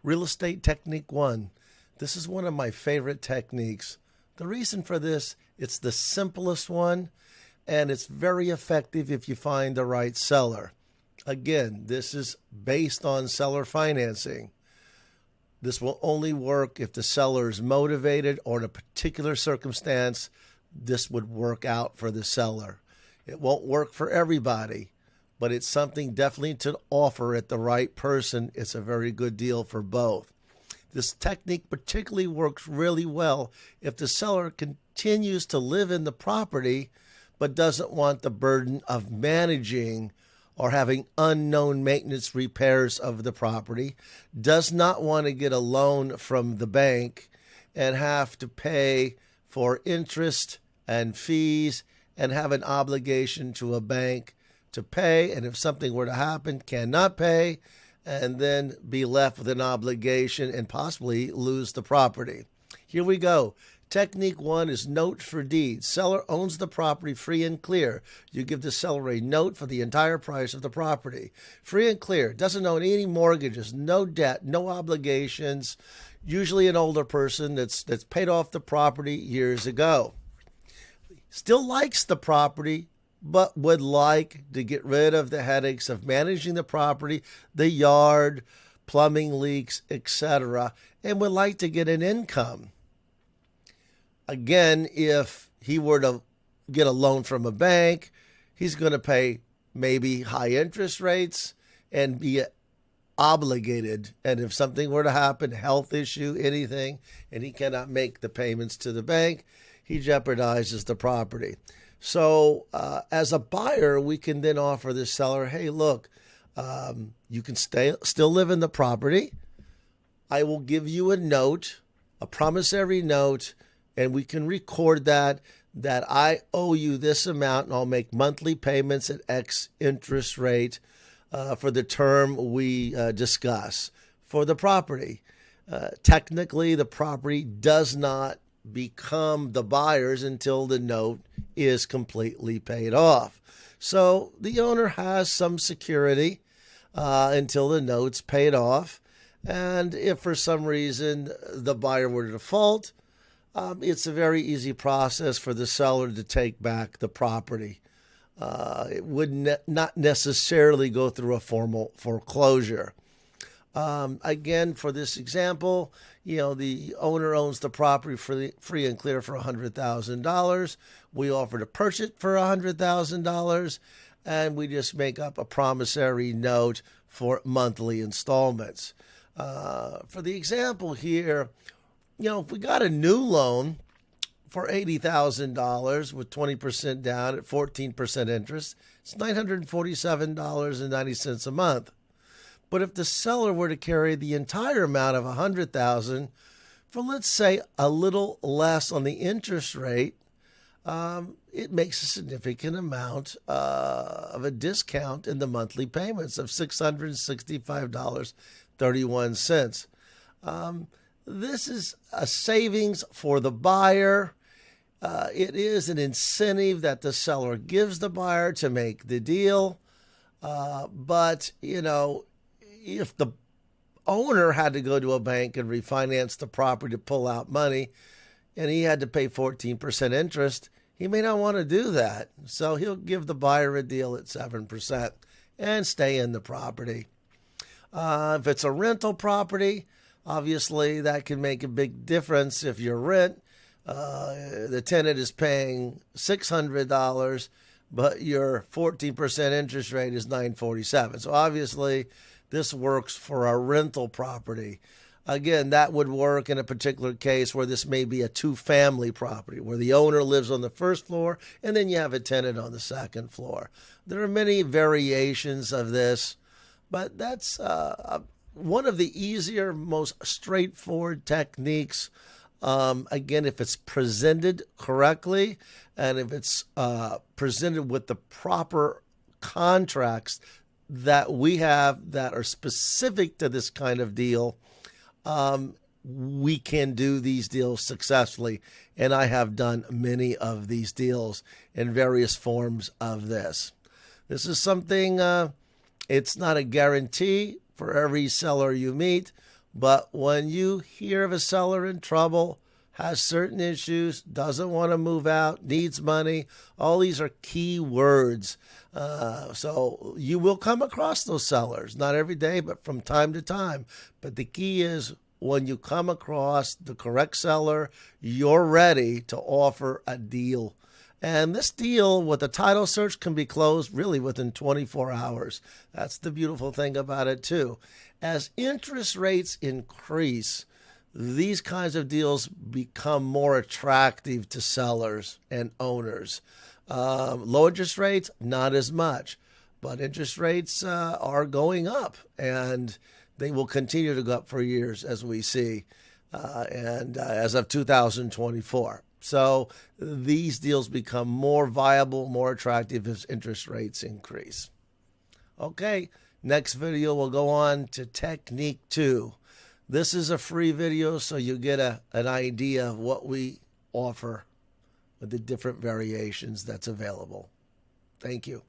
Real estate technique one. This is one of my favorite techniques. The reason for this, it's the simplest one, and it's very effective if you find the right seller. Again, this is based on seller financing. This will only work if the seller is motivated, or in a particular circumstance, this would work out for the seller. It won't work for everybody, but it's something definitely to offer at the right person. It's a very good deal for both. This technique particularly works really well if the seller continues to live in the property but doesn't want the burden of managing or having unknown maintenance repairs of the property, does not want to get a loan from the bank and have to pay for interest and fees and have an obligation to a bank to pay, and if something were to happen, cannot pay, and then be left with an obligation and possibly lose the property. Here we go. Technique one is note for deed. Seller owns the property free and clear. You give the seller a note for the entire price of the property. Free and clear. Doesn't own any mortgages, no debt, no obligations. Usually an older person that's paid off the property years ago. Still likes the property, but would like to get rid of the headaches of managing the property, the yard, plumbing leaks, etc., and would like to get an income. Again, if he were to get a loan from a bank, he's going to pay maybe high interest rates and be obligated. And if something were to happen, health issue, anything, and he cannot make the payments to the bank, he jeopardizes the property. So as a buyer, we can then offer the seller, hey, look, you can still live in the property. I will give you a note, a promissory note, and we can record that I owe you this amount, and I'll make monthly payments at X interest rate for the term we discuss for the property. Technically, the property does not become the buyer's until the note is completely paid off. So the owner has some security until the note's paid off. And if for some reason the buyer were to default, it's a very easy process for the seller to take back the property. It would not necessarily go through a formal foreclosure. Again, for this example, the owner owns the property free and clear for $100,000. We offer to purchase it for $100,000, and we just make up a promissory note for monthly installments. For the example here, if we got a new loan for $80,000 with 20% down at 14% interest, it's $947.90 a month. But if the seller were to carry the entire amount of $100,000 for, let's say, a little less on the interest rate, it makes a significant amount of a discount in the monthly payments of $665.31. This is a savings for the buyer. It is an incentive that the seller gives the buyer to make the deal. But if the owner had to go to a bank and refinance the property to pull out money, and he had to pay 14% interest, he may not want to do that. So he'll give the buyer a deal at 7% and stay in the property. If it's a rental property, obviously that can make a big difference. If your rent, the tenant is paying $600, but your 14% interest rate is $947. So obviously this works for a rental property. Again, that would work in a particular case where this may be a two-family property, where the owner lives on the first floor and then you have a tenant on the second floor. There are many variations of this, but that's one of the easier, most straightforward techniques. Again, if it's presented correctly and if it's presented with the proper contracts that we have that are specific to this kind of deal, we can do these deals successfully. And I have done many of these deals in various forms of this. This is something, it's not a guarantee for every seller you meet, But when you hear of a seller in trouble, has certain issues, doesn't want to move out, needs money, all these are key words. So you will come across those sellers, not every day, but from time to time. But the key is when you come across the correct seller, you're ready to offer a deal. And this deal with the title search can be closed really within 24 hours. That's the beautiful thing about it, too. As interest rates increase, these kinds of deals become more attractive to sellers and owners. Low interest rates, not as much, but interest rates are going up, and they will continue to go up for years, as we see, and as of 2024. So these deals become more viable, more attractive as interest rates increase. Okay, next video we'll go on to technique 2. This is a free video, so you get an idea of what we offer with the different variations that's available. Thank you.